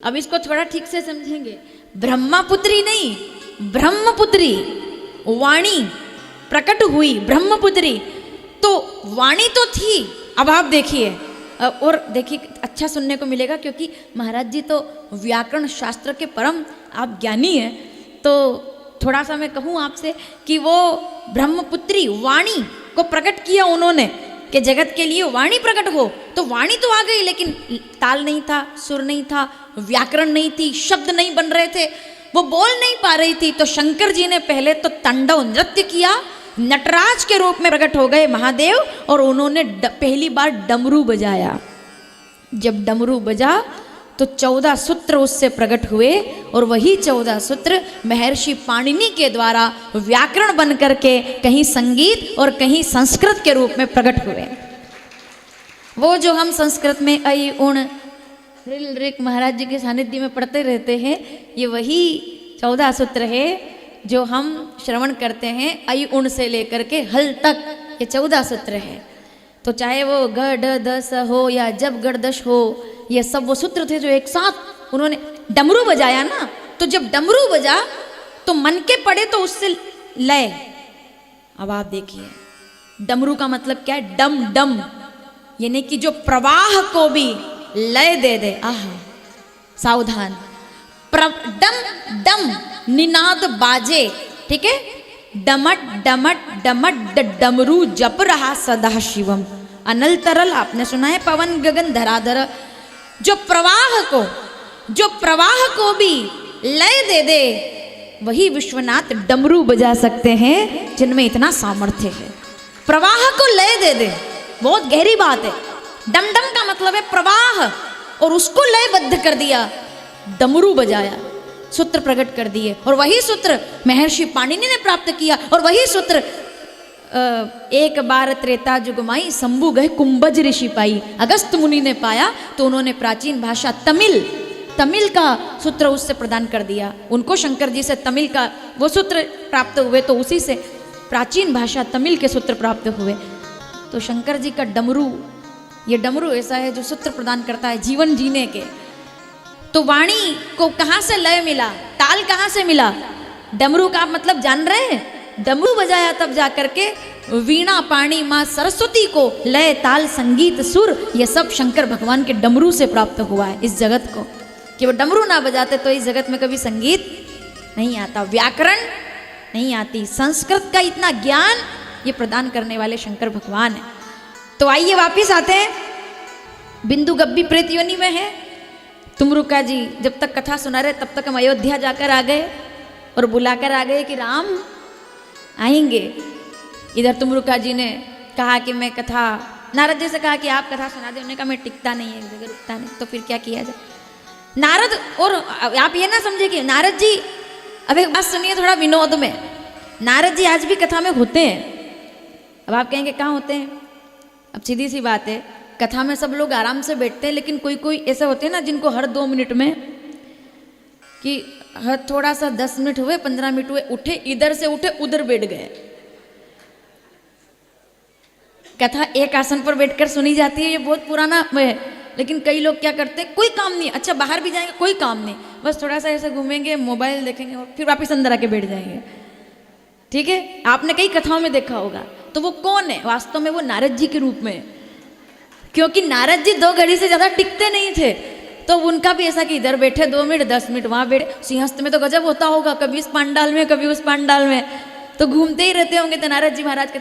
अब इसको थोड़ा ठीक से समझेंगे। ब्रह्मपुत्री नहीं, ब्रह्मपुत्री वाणी प्रकट हुई, ब्रह्मपुत्री तो वाणी तो थी। अब आप देखिए, और देखिए अच्छा सुनने को मिलेगा क्योंकि महाराज जी तो व्याकरण शास्त्र के परम आप ज्ञानी हैं। तो थोड़ा सा मैं कहूँ आपसे कि वो ब्रह्मपुत्री वाणी को प्रकट किया उन्होंने कि जगत के लिए वाणी प्रकट हो। तो वाणी तो आ गई, लेकिन ताल नहीं था, सुर नहीं था, व्याकरण नहीं थी, शब्द नहीं बन रहे थे, वो बोल नहीं पा रही थी। तो शंकर जी ने पहले तो तांडव नृत्य किया, नटराज के रूप में प्रकट हो गए महादेव, और उन्होंने पहली बार डमरू बजाया। जब डमरू बजा तो 14 सूत्र उससे प्रकट हुए, और वही 14 सूत्र महर्षि पाणिनि के द्वारा व्याकरण बन करके कहीं संगीत और कहीं संस्कृत के रूप में प्रकट हुए। वो जो हम संस्कृत में ऐ उण ऋल ऋक महाराज जी के सानिध्य में पढ़ते रहते हैं, ये वही 14 सूत्र है जो हम श्रवण करते हैं। ऐ उण से लेकर के हल तक ये 14 सूत्र है। तो चाहे वो ग ड द स हो या जब गड़दश हो, ये सब वो सूत्र थे जो एक साथ उन्होंने डमरू बजाया ना। तो जब डमरू बजा तो मन के पड़े तो उससे लय। अब आप देखिए डमरू का मतलब क्या है, डम डम, यानी कि जो प्रवाह को भी लय दे दे। आहा सावधान, डम डम निनाद बाजे, ठीक है, डमट डमट डमट डमरू जप रहा सदा शिवम अनल तरल। आपने सुना है पवन गगन धराधर। जो प्रवाह को भी लय दे दे, वही विश्वनाथ डमरू बजा सकते हैं जिनमें इतना सामर्थ्य है। प्रवाह को लय दे दे, बहुत गहरी बात है। डमडम का मतलब है प्रवाह, और उसको लयबद्ध कर दिया, डमरू बजाया, सूत्र प्रकट कर दिए। और वही सूत्र महर्षि पाणिनि ने प्राप्त किया, और वही सूत्र एक बार त्रेता जुगमाई शंभु गए कुंभज ऋषि पाई, अगस्त मुनि ने पाया। तो उन्होंने प्राचीन भाषा तमिल का सूत्र उससे प्रदान कर दिया। उनको शंकर जी से तमिल का वो सूत्र प्राप्त हुए, तो उसी से प्राचीन भाषा तमिल के सूत्र प्राप्त हुए। तो शंकर जी का डमरू, ये डमरू ऐसा है जो सूत्र प्रदान करता है जीवन जीने के। तो वाणी को कहाँ से लय मिला, ताल कहाँ से मिला? डमरू का मतलब जान रहे हैं? डमरू बजाया तब जाकर के वीणा पाणी माँ सरस्वती को लय ताल संगीत सुर, ये सब शंकर भगवान के डमरू से प्राप्त हुआ है इस जगत को। कि वो डमरू ना बजाते तो इस जगत में कभी संगीत नहीं आता, व्याकरण नहीं आती, संस्कृत का इतना ज्ञान ये प्रदान करने वाले शंकर भगवान है। तो आइए वापिस आते हैं, बिंदु गब्बी प्रेत योनि में है। तुमरुका जी जब तक कथा सुना रहे तब तक हम अयोध्या जाकर आ गए और बुलाकर आ गए कि राम आएंगे। इधर तुमरुका जी ने कहा कि मैं कथा, नारद जी से कहा कि आप कथा सुना दें। उन्होंने कहा मैं टिकता नहीं है, एक जगह रुकता नहीं। तो फिर क्या किया जाए? नारद, और आप ये ना समझे कि नारद जी, अब एक बात सुनिए थोड़ा विनोद में, नारद जी आज भी कथा में होते हैं। अब आप कहेंगे कहाँ होते हैं? अब सीधी सी बात है, कथा में सब लोग आराम से बैठते हैं, लेकिन कोई कोई ऐसे होते हैं ना जिनको हर 2 मिनट में कि हर थोड़ा सा 10 मिनट हुए 15 मिनट हुए, उठे, इधर से उठे उधर बैठ गए। कथा एक आसन पर बैठकर सुनी जाती है, ये बहुत पुराना है। लेकिन कई लोग क्या करते हैं, कोई काम नहीं, अच्छा बाहर भी जाएंगे कोई काम नहीं, बस थोड़ा सा ऐसे घूमेंगे, मोबाइल देखेंगे और फिर वापस अंदर आके बैठ जाएंगे। ठीक है, आपने कई कथाओं में देखा होगा। तो वो कौन है? वास्तव में वो नारद जी के रूप में, क्योंकि नारद जी 2 घड़ी से ज़्यादा टिकते नहीं थे। तो उनका भी ऐसा कि इधर बैठे 2 मिनट 10 मिनट वहाँ बैठे। सिंहस्थ में तो गजब होता होगा, कभी इस पंडाल में कभी उस पंडाल में, तो घूमते ही रहते होंगे। तो नारद जी महाराज के